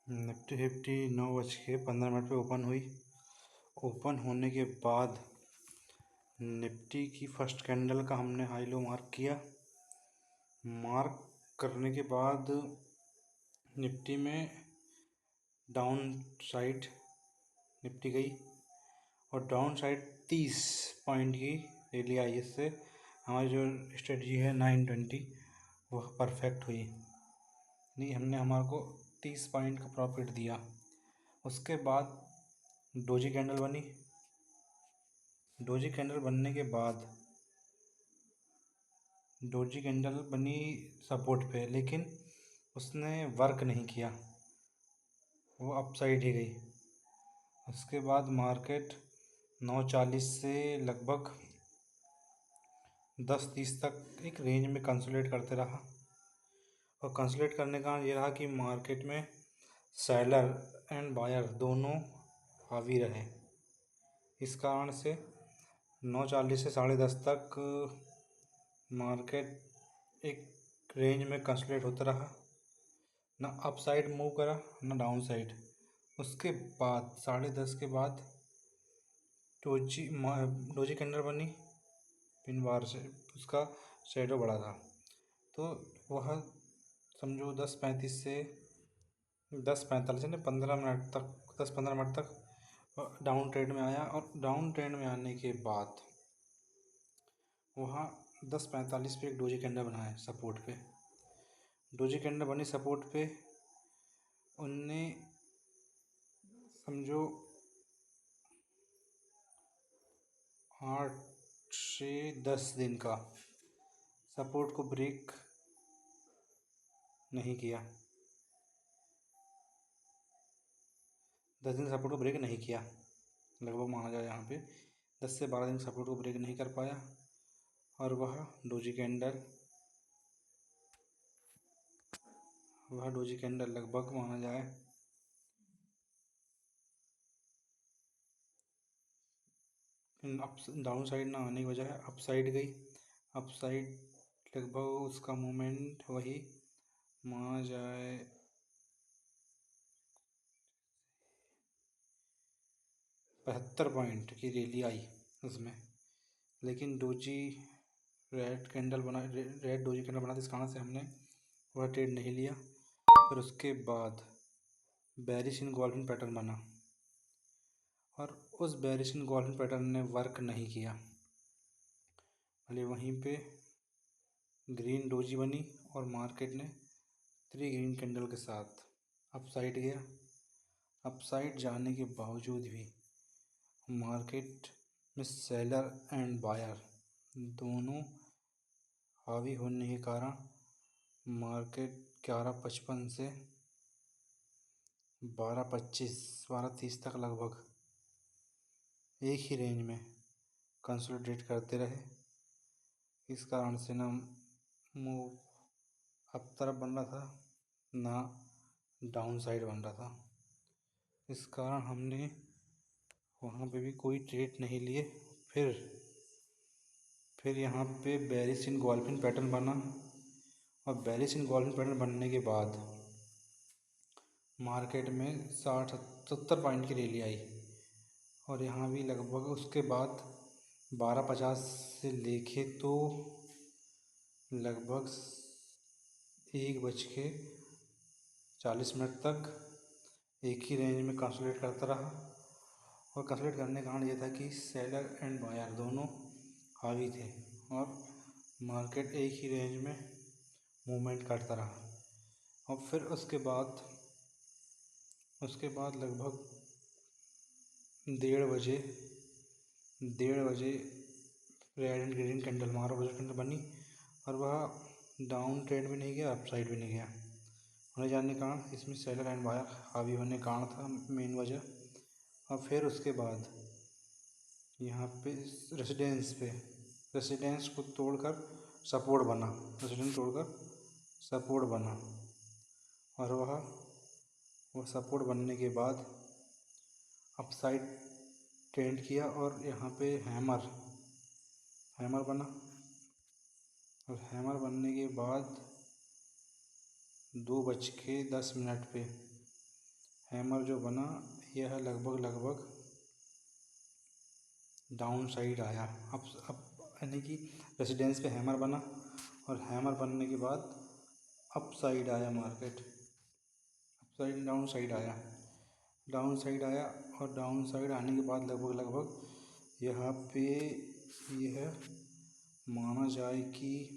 Nifty fifty 9:15 पे open हुई। Open होने के बाद निफ्टी की फर्स्ट कैंडल का हमने हाई लो मार्क किया। मार्क करने के बाद निफ्टी में डाउन साइड निफ्टी गई और डाउन साइड 30 पॉइंट की रैली आई। इससे हमारी जो स्ट्रेटजी है 920 वह परफेक्ट हुई। नहीं, हमने हमारे को 30 पॉइंट का प्रॉफिट दिया। उसके बाद डोजी कैंडल बनी। डोजी कैंडल बनने के बाद डोजी कैंडल बनी सपोर्ट पे, लेकिन उसने वर्क नहीं किया, वो अपसाइड ही गई। उसके बाद मार्केट 9:40 से लगभग 10:30 तक एक रेंज में कंसोलिडेट करते रहा। और कंसोलिडेट करने का ये रहा कि मार्केट में सेलर एंड बायर दोनों हावी रहे। इस कारण से 9:40 से 10:30 तक मार्केट एक रेंज में कंसोलिडेट होता रहा, ना अप साइड मूव करा ना डाउन साइड। उसके बाद 10:30 के बाद डोजी कैंडल बनी पिन बार से, उसका शेडो बड़ा था, तो वह समझो 10:35 से 10:45 ने 15 मिनट तक 10-15 मिनट तक डाउन ट्रेंड में आया। और डाउन ट्रेंड में आने के बाद वहाँ 10:45 पे एक डोजी कैंडल बनाया सपोर्ट पे। डोजी कैंडल बनी सपोर्ट पे, उनने समझो 8 से 10 दिन का सपोर्ट को ब्रेक नहीं किया। 10 दिन सपोर्ट को ब्रेक नहीं किया, लगभग माना जाए यहाँ पे 10 से 12 दिन सपोर्ट को ब्रेक नहीं कर पाया। और वह डोजी कैंडल लगभग माना जाए डाउन साइड ना आने की वजह है अप साइड गई। अप साइड लगभग उसका मूवमेंट वही माना जाए 75 पॉइंट की रैली आई उसमें। लेकिन रेड डोजी कैंडल बना था, इस कारण से हमने वह ट्रेड नहीं लिया। फिर उसके बाद बेरिश इनगोल्फिंग पैटर्न बना और उस बेरिश इनगोल्फिंग पैटर्न ने वर्क नहीं किया। भले वहीं पे ग्रीन डोजी बनी और मार्केट ने 3 ग्रीन कैंडल के साथ अपसाइड गया। अपसाइड जाने के बावजूद भी मार्केट में सेलर एंड बायर दोनों हावी होने के कारण मार्केट 11:55 से 12:30 तक लगभग एक ही रेंज में कंसोलिडेट करते रहे। इस कारण से ना मूव अप तरफ बन रहा था ना डाउन साइड बन रहा था। इस कारण हमने वहाँ पे भी कोई ट्रेड नहीं लिए। फिर यहाँ पे बेरिश इनगोल्फिंग पैटर्न बना और बेरिश इनगोल्फिंग पैटर्न बनने के बाद मार्केट में 60-70 पॉइंट की रैली आई। और यहाँ भी लगभग उसके बाद 12:50 से लेके तो लगभग 1:40 तक एक ही रेंज में कंसोलिडेट करता रहा। और कंसोलिडेट करने का कारण ये था कि सेलर एंड बायर दोनों हावी थे और मार्केट एक ही रेंज में मूवमेंट करता रहा। और फिर उसके बाद लगभग 1:30 बजे red and green candle candle बनी और वह डाउन ट्रेंड भी नहीं गया, अप साइड भी नहीं गया। होने जाने के कारण इसमें सेलर एंड बायर हावी होने के कारण था मेन वजह। और फिर उसके बाद यहाँ पे रेसिडेंस को तोड़कर सपोर्ट बना और वह सपोर्ट बनने के बाद अपसाइड ट्रेंड किया। और यहाँ पे हैमर बना और हैमर बनने के बाद 2:10 पे हैमर जो बना यह लगभग डाउन साइड आया। अब यानी कि रेजिडेंस पे हैमर बना और हैमर बनने के बाद अप साइड आया market, up side down side आया, डाउन साइड आया और डाउन साइड आने के बाद लगभग यहाँ पे यह माना जाए कि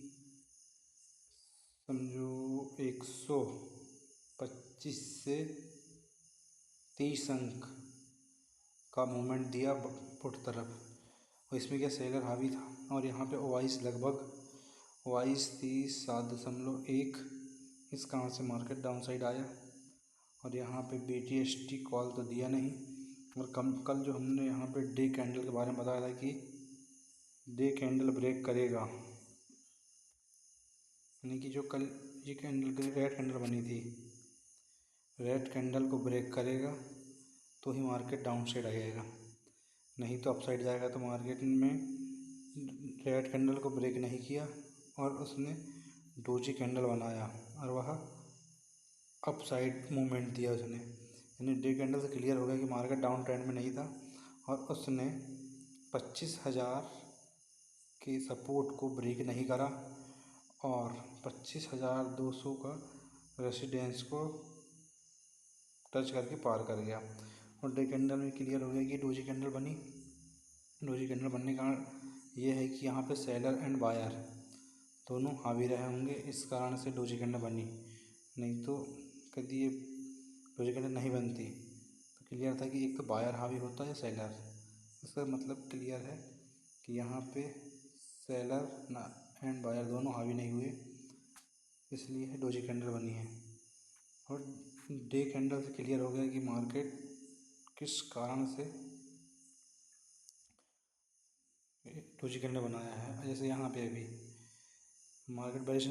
समझो 125 से 30 अंक का मूवमेंट दिया पुट तरफ, और इसमें क्या सेलर हावी था। और यहाँ पे ओवाइस लगभग 30.1 इस कहाँ से मार्केट डाउन साइड आया। और यहाँ पे BTST कॉल तो दिया नहीं। और कल जो हमने यहाँ पे डे कैंडल के बारे में बताया था कि डे कैंडल ब्रेक करेगा, यानी कि जो कल ये कैंडल रेड कैंडल बनी थी, रेड कैंडल को ब्रेक करेगा तो ही मार्केट डाउन साइड आ जाएगा, नहीं तो अप साइड जाएगा। तो मार्केट में रेड कैंडल को ब्रेक नहीं किया और उसने डोजी कैंडल बनाया और वह अप साइड मूवमेंट दिया उसने, यानी डे कैंडल से क्लियर हो गया कि मार्केट डाउन ट्रेंड में नहीं था। और उसने 25,000 के सपोर्ट को ब्रेक नहीं करा और 25,200 का रेसिडेंस को टच करके पार कर गया। और डे कैंडल में क्लियर हो गया कि डोजी कैंडल बनी। डोजी कैंडल बनने का कारण ये है कि यहाँ पे सेलर एंड बायर दोनों हावी रहे होंगे, इस कारण से डोजी कैंडल बनी, नहीं तो कभी ये डोजी कैंडल नहीं बनती। तो क्लियर था कि एक तो बायर हावी होता है या सेलर, इसका मतलब क्लियर है कि यहाँ पे सेलर ना एंड बायर दोनों हावी नहीं हुए, इसलिए डोजी कैंडल बनी है। और डे कैंडल से क्लियर हो गया कि मार्केट किस कारण से डोजी कैंडल बनाया है। जैसे यहाँ पे अभी मार्केट बेरिश